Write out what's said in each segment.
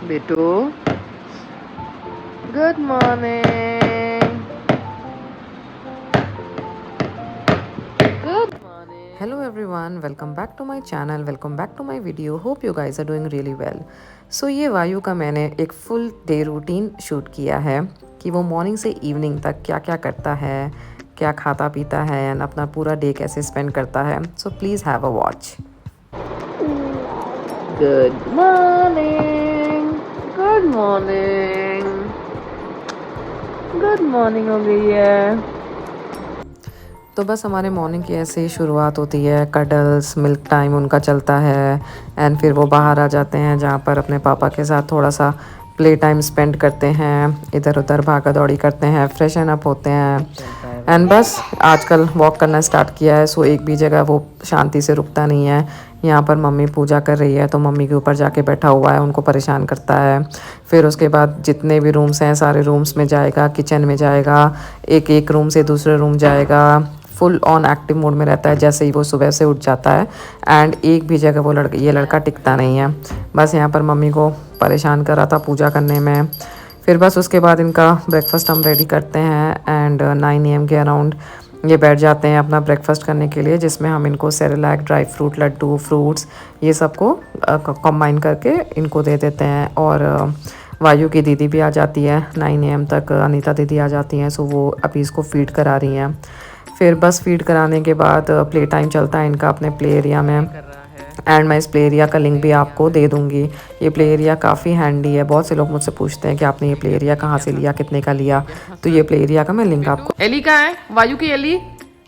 बेटू good morning, good morning. Hello everyone, welcome back to my channel, welcome back to my video. Hope you guys are doing really well. So ये वायु का मैंने एक full day routine shoot किया है कि वो मॉर्निंग से इवनिंग तक क्या क्या करता है, क्या खाता पीता है एंड अपना पूरा डे कैसे स्पेंड करता है. So please have a watch. Good morning, good morning, good morning हो गई है। तो बस हमारे मॉर्निंग की ऐसे ही शुरुआत होती है. कडल्स मिल्क टाइम उनका चलता है एंड फिर वो बाहर आ जाते हैं जहाँ पर अपने पापा के साथ थोड़ा सा प्ले टाइम स्पेंड करते हैं, इधर उधर भागा दौड़ी करते हैं, फ्रेशन अप होते हैं एंड बस आजकल वॉक करना स्टार्ट किया है. सो एक भी जगह वो शांति से रुकता नहीं है. यहाँ पर मम्मी पूजा कर रही है तो मम्मी के ऊपर जाके बैठा हुआ है, उनको परेशान करता है. फिर उसके बाद जितने भी रूम्स हैं सारे रूम्स में जाएगा, किचन में जाएगा, एक एक रूम से दूसरे रूम जाएगा, फुल ऑन एक्टिव मोड में रहता है जैसे ही वो सुबह से उठ जाता है. एंड एक भी जगह वो ये लड़का टिकता नहीं है. बस यहाँ पर मम्मी को परेशान कर रहा था पूजा करने में. फिर बस उसके बाद इनका ब्रेकफास्ट हम रेडी करते हैं एंड 9 AM के अराउंड ये बैठ जाते हैं अपना ब्रेकफास्ट करने के लिए, जिसमें हम इनको सेरेलैक, ड्राई फ्रूट, लड्डू, फ्रूट्स ये सबको कंबाइन करके इनको दे देते हैं. और वायु की दीदी भी आ जाती है 9 AM तक, अनीता दीदी आ जाती हैं. सो वो अभी इसको फीड करा रही हैं. फिर बस फीड कराने के बाद प्ले टाइम चलता है इनका अपने प्ले एरिया में. एंड मैं इस प्ले एरिया का लिंक भी आपको दे दूंगी. ये प्ले एरिया काफ़ी हैंडी है. बहुत से लोग मुझसे पूछते हैं कि आपने ये प्ले एरिया कहाँ से लिया, कितने का लिया. तो ये प्ले एरिया का मैं लिंक आपको. एली कहाँ है? वायु की एली,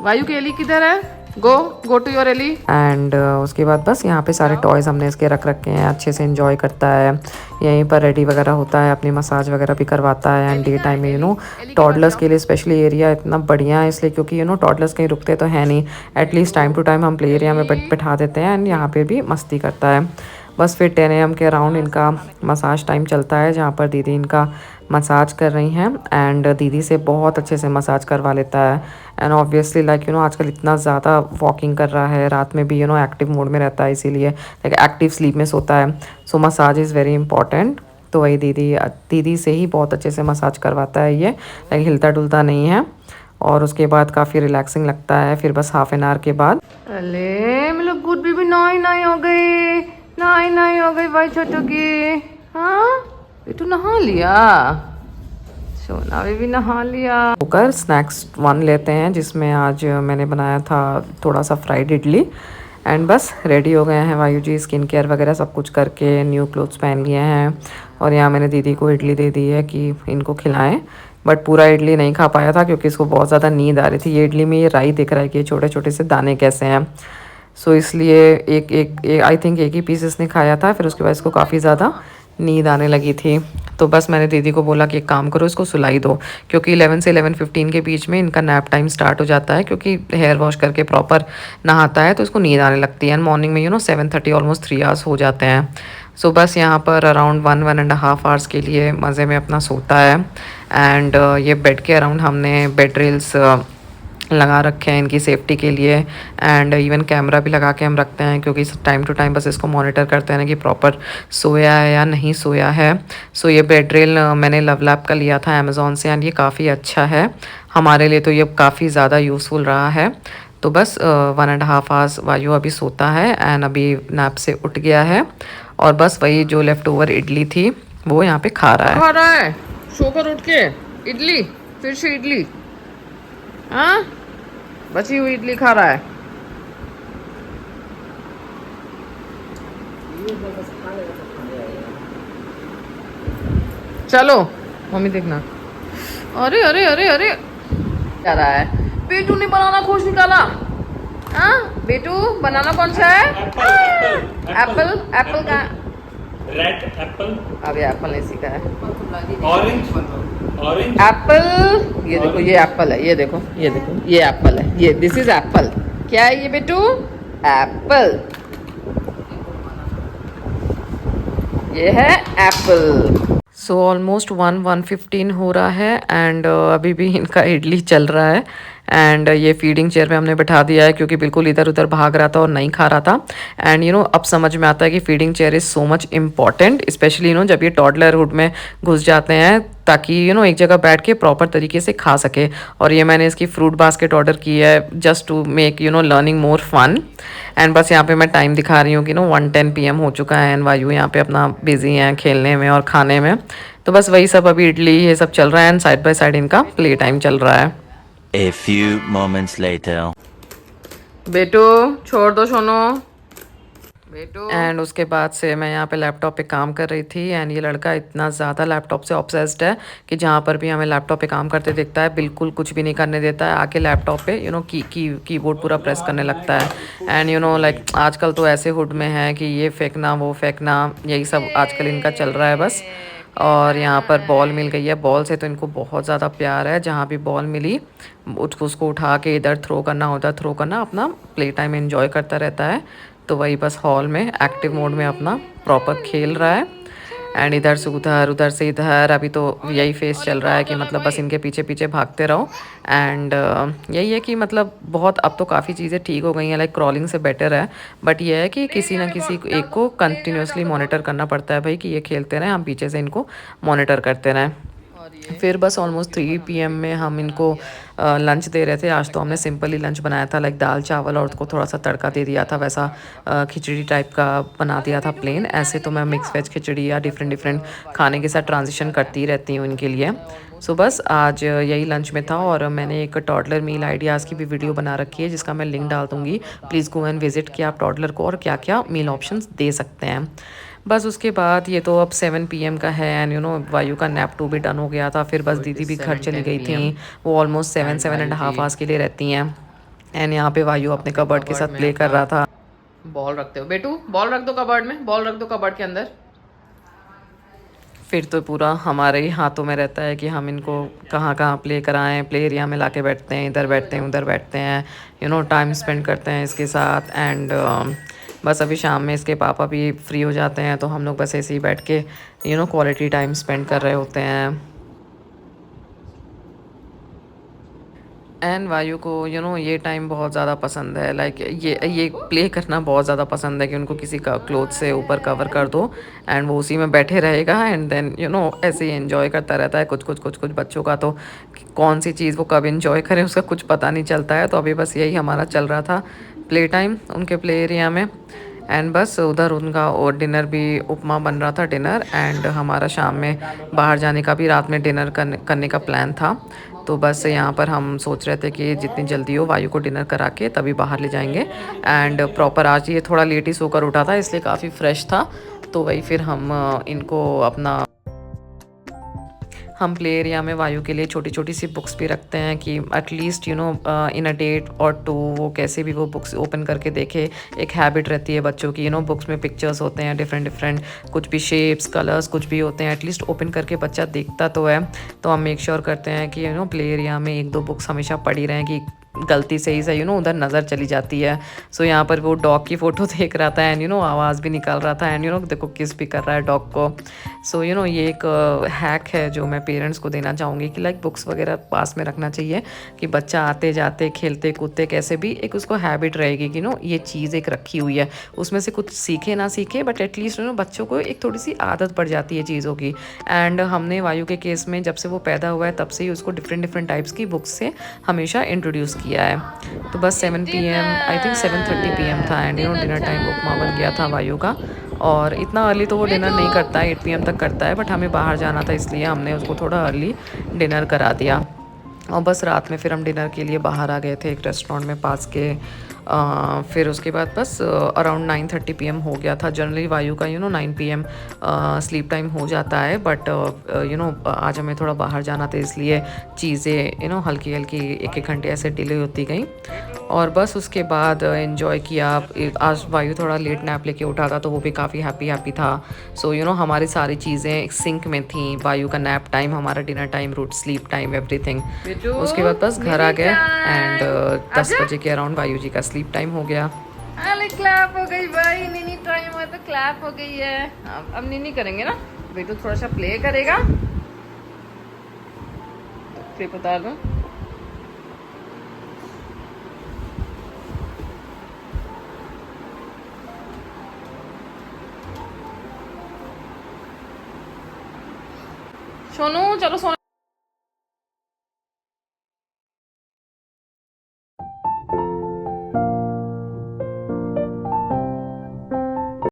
वायु की एली किधर है? Go to your alley. And उसके बाद बस यहाँ पे सारे टॉयज़ हमने इसके रख रखे हैं. अच्छे से एंजॉय करता है. यहीं पर रेडी वगैरह होता है, अपनी मसाज वगैरह भी करवाता है. एंड डे टाइम में टॉडलर्स के लिए स्पेशली एरिया इतना बढ़िया है इसलिए क्योंकि टॉडलर्स कहीं रुकते तो है नहीं. एटलीस्ट टाइम टू टाइम हम प्ले एरिया में बैठा देते हैं एंड यहाँ पे भी मस्ती करता है. बस फिर 10 AM के अराउंड इनका मसाज टाइम चलता है जहाँ पर दीदी इनका मसाज कर रही हैं. एंड दीदी से बहुत अच्छे से मसाज करवा लेता है. एंड ऑब्वियसली लाइक आजकल इतना ज़्यादा वॉकिंग कर रहा है, रात में भी एक्टिव मोड में रहता है, इसीलिए लाइक एक्टिव स्लीप में सोता है. सो मसाज इज़ वेरी इंपॉर्टेंट. तो वही दीदी से ही बहुत अच्छे से मसाज करवाता है. ये लाइक हिलता डुलता नहीं है. और उसके बाद काफ़ी रिलैक्सिंग लगता है. फिर बस हाफ एन आवर के बाद अले मतलब गुड बेबी नहाई हो गई, नहाई हो गई भाई छोटू की. हाँ बेटू नहा लिया, सोना बेबी नहा लिया. होकर स्नैक्स 1 लेते हैं जिसमें आज मैंने बनाया था थोड़ा सा फ्राइड इडली. एंड बस रेडी हो गए हैं वायु जी, स्किन केयर वगैरह सब कुछ करके न्यू क्लोथ्स पहन लिए हैं. और यहाँ मैंने दीदी को इडली दे दी है कि इनको खिलाएं. बट पूरा इडली नहीं खा पाया था क्योंकि इसको बहुत ज़्यादा नींद आ रही थी. ये इडली में ये राई दिख रहा है कि ये छोटे छोटे से दाने कैसे हैं. सो इसलिए एक आई थिंक एक ही पीस इसने खाया था. फिर उसके बाद इसको काफ़ी ज़्यादा नींद आने लगी थी. तो बस मैंने दीदी को बोला कि एक काम करो, इसको सुलाई दो, क्योंकि 11 से 11:15 के बीच में इनका नैप टाइम स्टार्ट हो जाता है. क्योंकि हेयर वॉश करके प्रॉपर नहाता है तो इसको नींद आने लगती है. एंड मॉर्निंग में 7:30 ऑलमोस्ट 3 आवर्स हो जाते हैं. सो बस यहाँ पर अराउंड 1.5 आवर्स के लिए मज़े में अपना सोता है. एंड ये बेड के अराउंड हमने बेड रेल्स लगा रखे हैं इनकी सेफ्टी के लिए. एंड इवन कैमरा भी लगा के हम रखते हैं क्योंकि टाइम टू टाइम बस इसको मॉनिटर करते हैं ना कि प्रॉपर सोया है या नहीं सोया है. सो ये बेड रेल मैंने लव लैब का लिया था अमेज़ॉन से एंड ये काफ़ी अच्छा है हमारे लिए. तो ये काफ़ी ज़्यादा यूज़फुल रहा है. तो बस 1.5 आवर्स वायु अभी सोता है एंड अभी नैप से उठ गया है. और बस वही जो लेफ़्ट ओवर इडली थी वो यहाँ पे खा रहा है. सोकर उठ के इडली, फिर से इडली. हाँ बची हुई इडली खा रहा है. चलो मम्मी देखना. अरे अरे अरे अरे क्या रहा है? बेटू ने बनाना खोज निकाला. हाँ बेटू बनाना कौन सा है? एप्पल. एप्पल का रेड एप्पल. अभी एप्पल नहीं सीखा है. Orange Apple. ये देखो ये एप्पल है. ये देखो ये देखो ये एप्पल है. ये दिस इज एप्पल. क्या है ये बेटू? एप्पल. ये है एप्पल. सो ऑलमोस्ट 1:15 हो रहा है एंड अभी भी इनका इडली चल रहा है. एंड ये फीडिंग चेयर पे हमने बैठा दिया है क्योंकि बिल्कुल इधर उधर भाग रहा था और नहीं खा रहा था। एंड अब समझ में आता है कि feeding chair is so much important, specially जब ये टॉडलरहुड में घुस जाते हैं, ताकि एक जगह बैठ के प्रॉपर तरीके से खा सके। और ये मैंने इसकी फ्रूट बास्केट ऑर्डर की है just to make learning more fun. And बस यहाँ पे मैं टाइम दिखा रही हूँ कि 1:10 PM हो चुका है एंड वायु यहाँ पे अपना बिजी हैं खेलने में और खाने में। तो बस वही सब अभी इडली ये सब चल रहा है एंड साइड बाय साइड इनका प्ले टाइम चल रहा है। A few moments later. बेटू छोड़ दो सोनो, बेटू। एंड उसके बाद से मैं यहाँ पे लैपटॉप पे काम कर रही थी एंड ये लड़का इतना ज़्यादा लैपटॉप से ऑब्सेस्ड है कि जहाँ पर भी हमें लैपटॉप पे काम करते दिखता है बिल्कुल कुछ भी नहीं करने देता है, आके लैपटॉप पे कीबोर्ड पूरा प्रेस करने लगता है। एंड लाइक आजकल तो ऐसे हुड में है कि ये फेंकना वो फेंकना, यही सब आजकल इनका चल रहा है बस। और यहाँ पर बॉल मिल गई है, बॉल से तो इनको बहुत ज़्यादा प्यार है, जहाँ भी बॉल मिली उसको उठा के इधर थ्रो करना होता है, थ्रो करना, अपना प्ले टाइम एंजॉय करता रहता है। तो वही बस हॉल में एक्टिव मोड में अपना प्रॉपर खेल रहा है। एंड इधर से उधर उधर से इधर, अभी तो यही फेस चल रहा है कि मतलब बस इनके पीछे पीछे भागते रहो। एंड यही है कि मतलब बहुत अब तो काफ़ी चीज़ें ठीक हो गई हैं, लाइक क्रॉलिंग से बेटर है। बट ये है कि किसी ना किसी एक को कंटिन्यूसली मॉनिटर करना पड़ता है भाई, कि ये खेलते रहें, हम पीछे से इनको मॉनिटर करते रहें। फिर बस ऑलमोस्ट 3 PM में हम इनको लंच दे रहे थे। आज तो हमने सिंपल ही लंच बनाया था, लाइक दाल चावल और उसको थोड़ा सा तड़का दे दिया था, वैसा खिचड़ी टाइप का बना दिया था प्लेन। ऐसे तो मैं मिक्स वेज खिचड़ी या डिफरेंट खाने के साथ ट्रांजिशन करती रहती हूँ इनके लिए। सो बस आज यही लंच में था। और मैंने एक टॉडलर मील आइडियाज़ की भी वीडियो बना रखी है जिसका मैं लिंक डाल दूँगी, प्लीज़ गो एंड विजिट कि आप टॉडलर को और क्या क्या मील ऑप्शंस दे सकते हैं। बस उसके बाद ये तो अब 7 PM का है एंड वायु का नैप 2 भी डन हो गया था। फिर बस दीदी भी घर चली गई थी, वो ऑलमोस्ट 7.5 आवर्स के लिए रहती हैं। एंड यहाँ पे वायु अपने कबर्ड के साथ प्ले कर रहा था। बॉल रखते हो बेटू, बॉल रख दो कबर्ड में, बॉल रख दो कबर्ड के अंदर। फिर तो पूरा हमारे ही हाथों में रहता है कि हम इनको कहाँ कहाँ प्ले कराएं, प्ले एरिया में लाके बैठते हैं, इधर बैठते हैं उधर बैठते हैं, टाइम स्पेंड करते हैं इसके साथ। एंड बस अभी शाम में इसके पापा भी फ्री हो जाते हैं तो हम लोग बस ऐसे ही बैठ के क्वालिटी टाइम स्पेंड कर रहे होते हैं। एंड वायु को ये टाइम बहुत ज़्यादा पसंद है, लाइक ये प्ले करना बहुत ज़्यादा पसंद है कि उनको किसी का क्लोथ से ऊपर कवर कर दो एंड वो उसी में बैठे रहेगा। एंड देन ऐसे ही एंजॉय करता रहता है। कुछ बच्चों का तो कौन सी चीज़ वो कब एंजॉय करें उसका कुछ पता नहीं चलता है। तो अभी बस यही हमारा चल रहा था प्ले टाइम उनके प्ले एरिया में। एंड बस उधर उनका और डिनर भी उपमा बन रहा था डिनर। एंड हमारा शाम में बाहर जाने का भी रात में डिनर करने का प्लान था। तो बस यहाँ पर हम सोच रहे थे कि जितनी जल्दी हो वायु को डिनर करा के तभी बाहर ले जाएंगे। एंड प्रॉपर आज ये थोड़ा लेट ही सोकर उठा था इसलिए काफ़ी फ्रेश था। तो वही फिर हम इनको अपना हम प्ले एरिया में वायु के लिए छोटी छोटी सी बुक्स भी रखते हैं कि एटलीस्ट इन अ डेट और 2 वो कैसे भी वो बुक्स ओपन करके देखे। एक हैबिट रहती है बच्चों की, बुक्स में पिक्चर्स होते हैं डिफरेंट कुछ भी शेप्स कलर्स कुछ भी होते हैं, एटलीस्ट ओपन करके बच्चा देखता तो है। तो हम मेक श्योर करते हैं कि प्ले एरिया में 1-2 बुक्स हमेशा पड़ी रहें कि गलती से ही सही उधर नज़र चली जाती है। सो यहाँ पर वो डॉग की फ़ोटो देख रहा था एंड आवाज़ भी निकाल रहा था एंड देखो किस भी कर रहा है डॉग को। सो ये एक हैक है जो मैं पेरेंट्स को देना चाहूँगी कि लाइक बुक्स वगैरह पास में रखना चाहिए कि बच्चा आते जाते खेलते कूदते कैसे भी एक उसको हैबिट रहेगी कि ये चीज़ एक रखी हुई है, उसमें से कुछ सीखे ना सीखे बट एटलीस्ट बच्चों को एक थोड़ी सी आदत पड़ जाती है चीज़ों की। एंड हमने वायु के केस में जब से वो पैदा हुआ है तब से ही उसको डिफरेंट टाइप्स की बुक्स से हमेशा इंट्रोड्यूस किया है। तो बस 7 PM आई थिंक 7:30 PM था एंड डिनर टाइम उपमा बन गया था वायु का। और इतना अर्ली तो वो डिनर नहीं करता है, 8 PM तक करता है, बट हमें बाहर जाना था इसलिए हमने उसको थोड़ा अर्ली डिनर करा दिया। और बस रात में फिर हम डिनर के लिए बाहर आ गए थे एक रेस्टोरेंट में पास के। फिर उसके बाद बस अराउंड 9:30 PM हो गया था। जनरली वायु का 9 PM स्लीप टाइम हो जाता है, बट आज हमें थोड़ा बाहर जाना था इसलिए चीज़ें हल्की हल्की 1-1 घंटे ऐसे डिले होती गई। और बस उसके बाद एंजॉय किया। आज वायु थोड़ा लेट नैप लेके उठा था तो वो भी काफ़ी हैप्पी था। सो हमारी सारी चीज़ें सिंक में थी, वायु का नैप टाइम, हमारा dinner time, root sleep time, everything. उसके बाद बस घर आ गए एंड 10 बजे के अराउंड वायु जी का स्लीप टाइम हो गया। अरे क्लैप हो गई भाई, नीनी टाइम है तो क्लैप हो गई है। अब नीनी करेंगे ना, बेटू थोड़ा सा प्ले करेगा। क्लिप उतार दो। सोनू चलो सोने